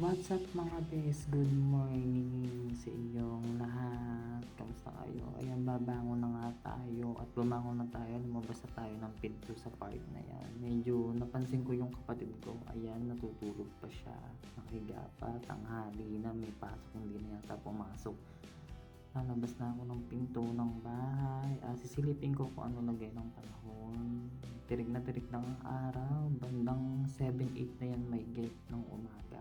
What's up mga bes? Good morning sa inyong lahat. Kamusta kayo? Ayan, babangon na nga tayo at bumangon na tayo. Lumabas na tayo ng pinto sa park na yan. Medyo napansin ko yung kapatid ko. Ayan, natutulog pa siya. Nakahiga pa. Tanghali na, may pasok. Hindi na yata pumasok. Lalabas na ako ng pinto ng bahay. Sisilipin ko kung ano lagay ng panahon. Tirig na ang araw. Bandang 7-8 na yan may get ng umaga.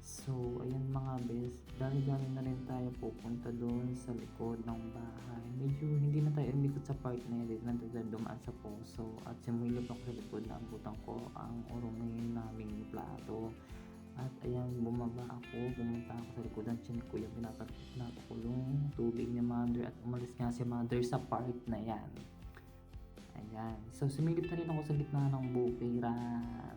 So, ayan mga bes, dali-dali na rin tayo pupunta doon sa likod ng bahay. Medyo hindi na tayo umikot sa park na yun, dito na tayo dumaan sa poso. At sumilip ako sa likod na abutan ko ang urungin naming plato. At ayan, bumaba ako, pumunta ako sa likod ng tiyan ko yung pinapakulong tubig ni mother at umalis nga si mother sa park na yan. Ayan. So, sumilip na rin ako sa gitna ng bukiran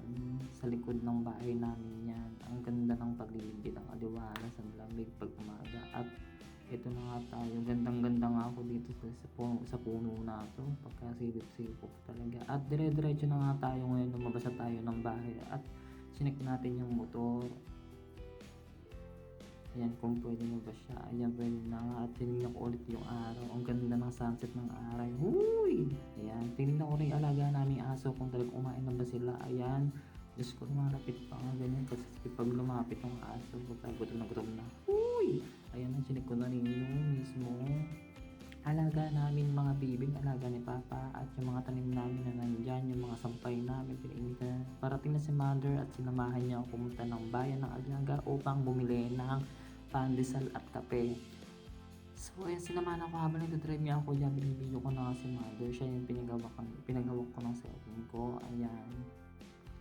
sa likod ng bahay namin yan. Ang ganda ng paligid, ang aliwalas, ang lamig pag umaga. At ito na nga tayo. Gandang-ganda nga ako dito sa puno na to. Pagkasilip-silip talaga. At dire-diretso na nga tayo ngayon. Lumabas na tayo ng bahay. At sinek natin yung motor. Ayan, kung pwede mo ba siya. Ayan, pwede na nga. At tinignan ko ulit yung araw. Ang ganda ng sunset ng araw. Huy! Ayan, tinignan ko rin yung alaga namin aso kung talagang kumain na ba sila. Ayan, Diyos ko, lumalapit pa nga ganyan. Kasi pag lumapit ng aso, gutom na gutom na. Huy! Ayan, sinek ko na rin yung mismo alaga namin mga bibing, alaga ni Papa at yung mga tanim namin na nandyan, yung mga sampay namin, pinainitan. Parating na si Mother at sinamahan niya ako pumunta ng bayan ng Aliaga upang bumili ng pandesal at kape. So ayan, sinamahan ako habang nagdadrive niya ako dyan, binibidyo ko na si Mother. Siya yung pinagawak ko ng cellphone ko. Ayan.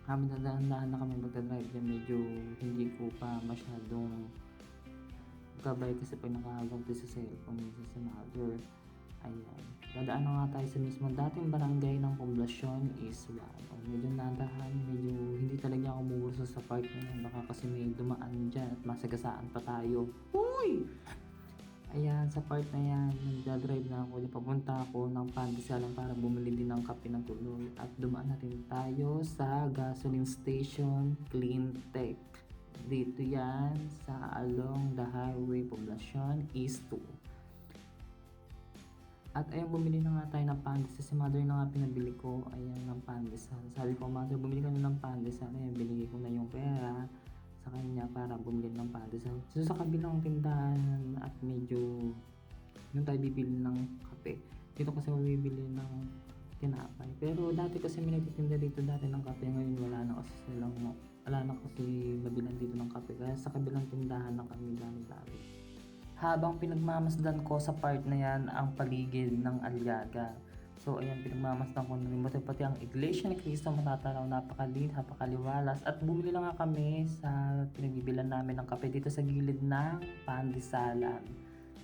Habang nadahan-dahan na kami magdadrive dyan, medyo hindi ko pa masyadong gabay kasi pag nakahagap sa cellphone minsan sa mother. Ayan. Dadaan na nga tayo sa mismo dating barangay ng Poblasyon is 1. Medyo nadahan, medyo hindi talaga ako mumurso sa park na yan. Baka kasi may dumaan dyan at masagasaan pa tayo. Uy! Ayan, sa part na yan, nagdadrive na ako. Papunta ako ng Pandesalan para bumili din ng kape ng tuloy. At dumaan na rin tayo sa gasoline station Cleantech. Dito yan sa along the highway Poblacion East 2. At ayun, bumili na nga tayo ng pandesal. Si mother na nga pinabili ko. Ayan, ng pandesal. Sabi ko, mother, bumili ka na ng pandesal. Ayan, binigay ko na yung pera sa kanya para bumili ng pandesal. So sa kabilang tindahan at medyo yung tayo bibili ng kape. Dito kasi mabibili ng tinapay. Pero dati kasi may nagtitinda dito dati ng kape. Ngayon wala na kasi mabilan dito ng kape. Kaya sa kabilang tindahan na kami dami-dami. Habang pinagmamasdan ko sa part na yan ang paligid ng Aliaga. So ayan, pinagmamasdan ko na rin pati ang Iglesia ni Cristo matatanaw, napakaliwalas. At bumili lang nga kami sa pinagbibilan namin ng kape dito sa gilid ng Pandesalan.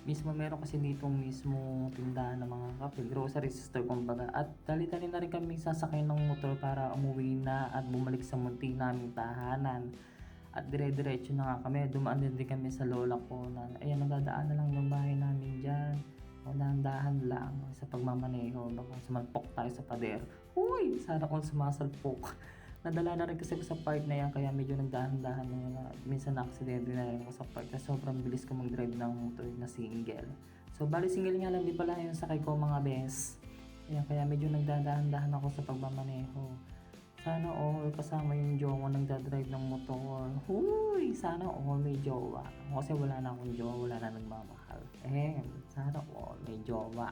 Mismo meron kasi dito mismo tindahan ng mga kape, grocery store kumbaga. At dali-dali na rin kami sasakay ng motor para umuwi na at bumalik sa munti naming tahanan. At dire-diretso na nga kami, dumaan din kami sa lola ko na, ayan, nadadaan na lang yung bahay namin dyan. O dahan-dahan lang sa pagmamaneho, baka sumalpok tayo sa pader. Uy! Sana kung sumasalpok. Nadala na rin kasi ako sa park na yan, kaya medyo nagdahan-dahan na yun. Minsan na-accident na rin ako sa park kasi sobrang bilis ko mag-drive ng motor na single. So, bali single nga lang, di pala yung sakay ko mga bes. Ayan, kaya medyo nagdadahan-dahan ako sa pagmamaneho. Sana all kasama yung jowa nagdadrive ng motor. Huy! Sana all may jowa. Kasi wala na akong jowa, wala na nagmamahal. Sana all may jowa.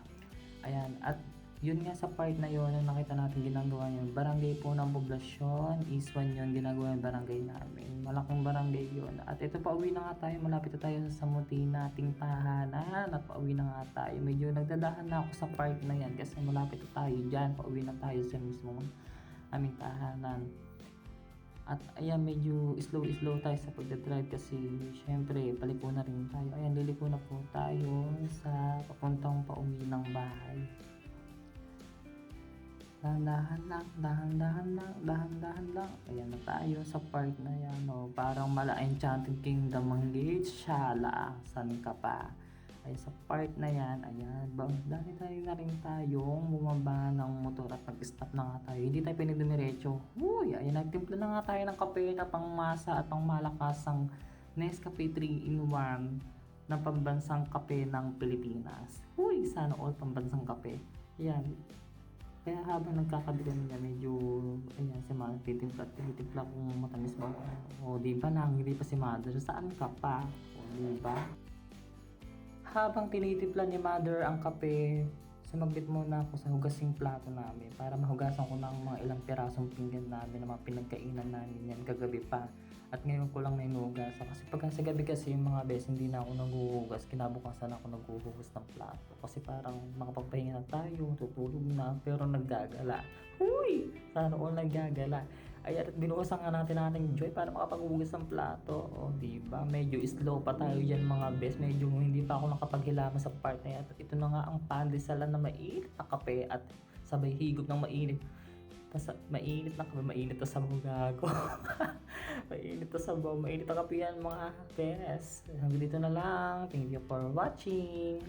Ayan, at yun nga sa part na yun, yung nakita natin ginagawa yun. Barangay po ng Poblasyon, Iswan yun, ginagawa yung barangay namin. Malaking barangay yun. At ito, pauwi na nga tayo, malapit na tayo sa samuti nating tahanan. At pauwi na nga tayo. Medyo nagdadahan na ako sa part na yan kasi malapit na tayo dyan. Pauwi na tayo sa mismo aming tahanan. At ayan, medyo slow tayo sa pagdadrive kasi syempre paliko na rin tayo. Ayan, liliko na po tayo sa papuntang pauwi ng bahay. Dahan-dahan lang. Ayan na tayo sa park na yan. Parang mala Enchanted Kingdom ang gate. Shala, san ka pa? Ay sa part na yan, ayan, dahil tayo na rin tayong bumaba ng motor at nag-stop na nga tayo. Hindi tayo pwedeng dumiretso. Uy, ayan, nagtimpla na nga tayo ng kape na pangmasa at pangmalakasang Nescafe 3-in-1 na pambansang kape ng Pilipinas. Uy, sana all pambansang kape. Ayan. Kaya habang nagkakabilan niya, medyo, ayan, si Mother, titimpla kung matamis ba. O, di ba, hindi pa si Mother, saan ka pa? O, di ba? Habang tinitimpla ni Mother ang kape, sumagbit muna ako sa hugasing plato namin para mahugasan ko ng mga ilang pirasong pinggan namin na mga pinagkainan namin yan kagabi pa. At ngayon ko lang na inuhugasan. Kasi pagka sa gabi kasi yung mga bes, hindi na ako naghuhugas. Kinabukasan ako naghuhugas ng plato. Kasi parang makapagpahinga na tayo, tutulog na, pero naggagala. Huy! Sana all naggagala. Ay, at binuhusan nga natin ating Joy para makapaghugas ng plato. O, diba? Medyo slow pa tayo dyan mga bes. Medyo hindi pa ako nakapaghilaman sa part na yan. At ito na nga ang pandesalan na mainit na kape at sabay higop ng mainit. Mainit na kape, mainit na sabaw gago. Mainit na sabaw, mainit na kape yan mga bes. Hanggang dito na lang. Thank you for watching.